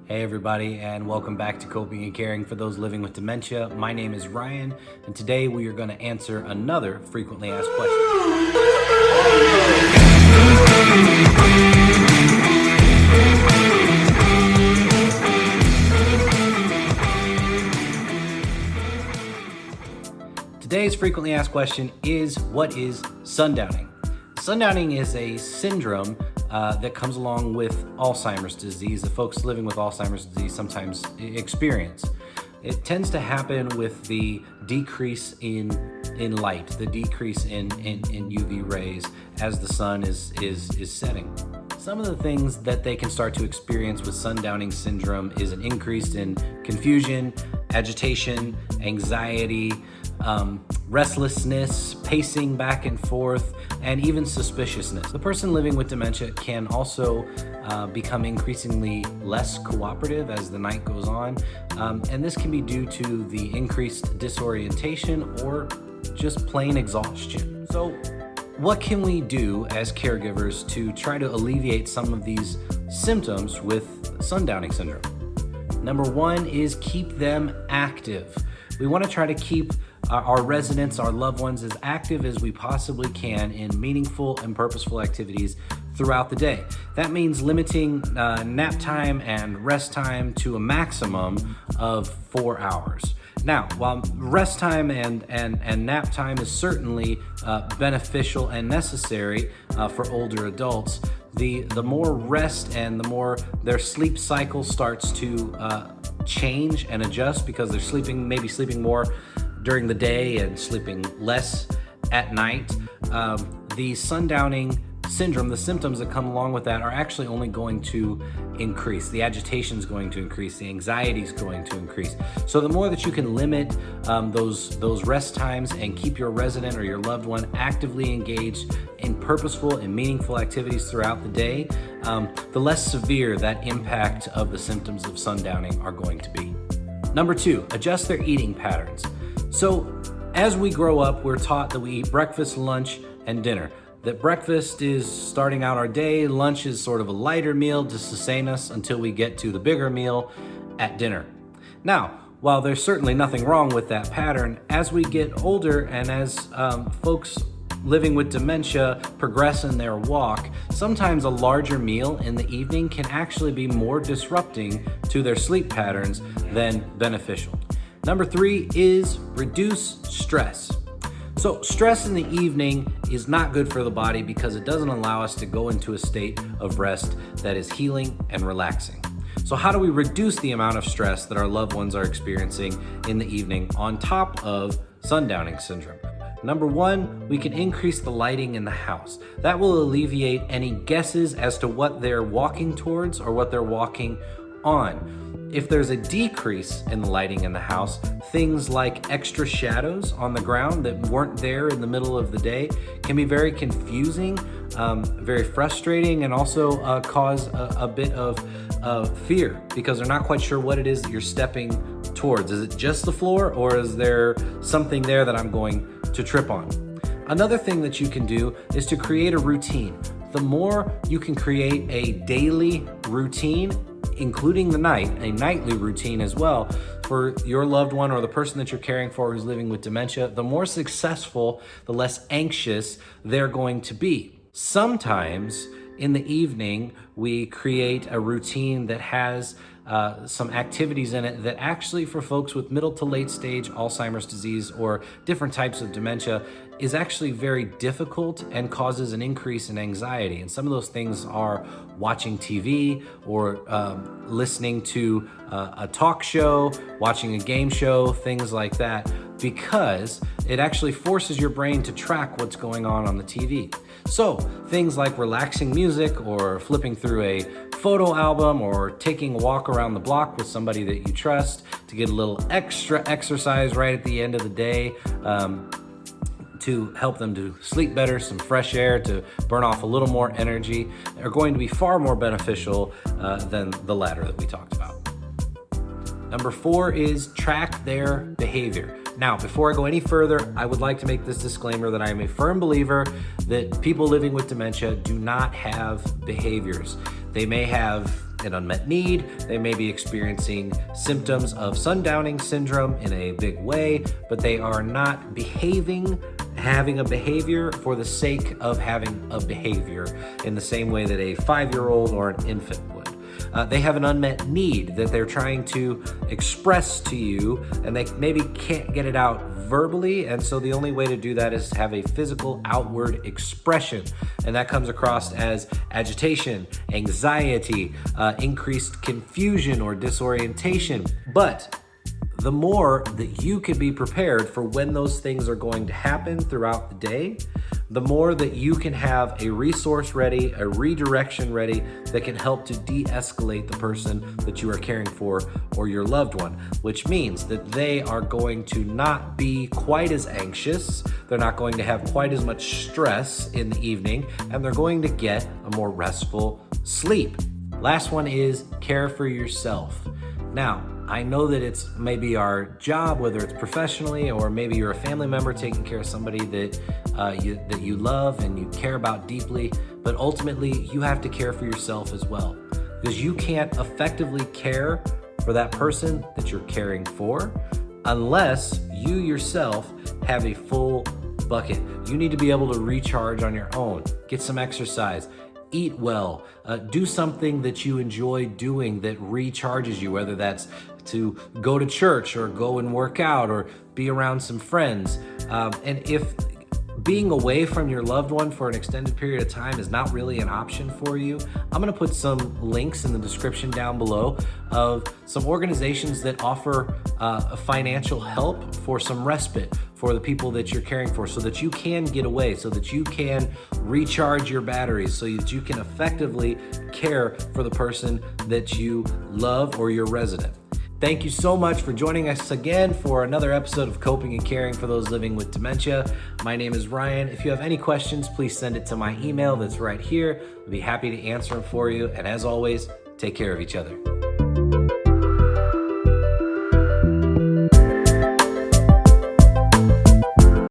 Hey everybody, and welcome back to Coping and Caring for Those Living with Dementia. My name is Ryan, and today we are going to answer another frequently asked question. Today's frequently asked question is, what is Sundowning? Sundowning is a syndrome that comes along with Alzheimer's disease that folks living with Alzheimer's disease sometimes experience. It tends to happen with the decrease in light, the decrease in UV rays as the sun is setting. Some of the things that they can start to experience with Sundowning syndrome is an increase in confusion, agitation, anxiety, restlessness, pacing back and forth, and even suspiciousness. The person living with dementia can also become increasingly less cooperative as the night goes on, and this can be due to the increased disorientation or just plain exhaustion. So what can we do as caregivers to try to alleviate some of these symptoms with Sundowning syndrome? Number one is keep them active. We want to try to keep our residents, our loved ones, as active as we possibly can in meaningful and purposeful activities throughout the day. That means limiting nap time and rest time to a maximum of 4 hours. Now, while rest time and nap time is certainly beneficial and necessary for older adults, the more rest and the more their sleep cycle starts to change and adjust because they're maybe sleeping more during the day and sleeping less at night, the Sundowning syndrome, the symptoms that come along with that are actually only going to increase. The agitation is going to increase, the anxiety is going to increase. So the more that you can limit those rest times and keep your resident or your loved one actively engaged in purposeful and meaningful activities throughout the day, the less severe that impact of the symptoms of Sundowning are going to be. Number two, adjust their eating patterns. So as we grow up, we're taught that we eat breakfast, lunch, and dinner. That breakfast is starting out our day, lunch is sort of a lighter meal to sustain us until we get to the bigger meal at dinner. Now, while there's certainly nothing wrong with that pattern, as we get older and as folks living with dementia progress in their walk, sometimes a larger meal in the evening can actually be more disrupting to their sleep patterns than beneficial. Number three is reduce stress. So stress in the evening is not good for the body because it doesn't allow us to go into a state of rest that is healing and relaxing. So how do we reduce the amount of stress that our loved ones are experiencing in the evening on top of Sundowning syndrome? Number one, we can increase the lighting in the house. That will alleviate any guesses as to what they're walking towards or what they're walking on. If there's a decrease in the lighting in the house, things like extra shadows on the ground that weren't there in the middle of the day can be very confusing, very frustrating, and also cause a bit of fear because they're not quite sure what it is that you're stepping towards. Is it just the floor, or is there something there that I'm going to trip on? Another thing that you can do is to create a routine. The more you can create a daily routine, including the night, a nightly routine as well, for your loved one or the person that you're caring for who's living with dementia, the more successful, the less anxious they're going to be. Sometimes in the evening, we create a routine that has some activities in it that actually for folks with middle to late stage Alzheimer's disease or different types of dementia is actually very difficult and causes an increase in anxiety. And some of those things are watching TV or listening to a talk show, watching a game show, things like that, because it actually forces your brain to track what's going on the TV. So things like relaxing music or flipping through a photo album or taking a walk around the block with somebody that you trust to get a little extra exercise right at the end of the day, to help them to sleep better, some fresh air to burn off a little more energy, are going to be far more beneficial than the latter that we talked about. Number four is track their behavior. Now, before I go any further, I would like to make this disclaimer that I am a firm believer that people living with dementia do not have behaviors. They may have an unmet need. They may be experiencing symptoms of Sundowning syndrome in a big way, but they are not having a behavior for the sake of having a behavior in the same way that a 5-year-old or an infant would. They have an unmet need that they're trying to express to you, and they maybe can't get it out verbally, and so the only way to do that is to have a physical outward expression, and that comes across as agitation, anxiety, increased confusion or disorientation. But the more that you can be prepared for when those things are going to happen throughout the day, the more that you can have a resource ready, a redirection ready that can help to de-escalate the person that you are caring for or your loved one, which means that they are going to not be quite as anxious, they're not going to have quite as much stress in the evening, and they're going to get a more restful sleep. Last one is care for yourself. Now, I know that it's maybe our job, whether it's professionally or maybe you're a family member taking care of somebody that you love and you care about deeply, but ultimately you have to care for yourself as well, because you can't effectively care for that person that you're caring for unless you yourself have a full bucket. You need to be able to recharge on your own, get some exercise, eat well, do something that you enjoy doing that recharges you, whether that's to go to church or go and work out or be around some friends. And if being away from your loved one for an extended period of time is not really an option for you, I'm gonna put some links in the description down below of some organizations that offer financial help for some respite for the people that you're caring for, so that you can get away, so that you can recharge your batteries, so that you can effectively care for the person that you love or your resident. Thank you so much for joining us again for another episode of Coping and Caring for Those Living with Dementia. My name is Ryan. If you have any questions, please send it to my email that's right here. I'll be happy to answer them for you. And as always, take care of each other.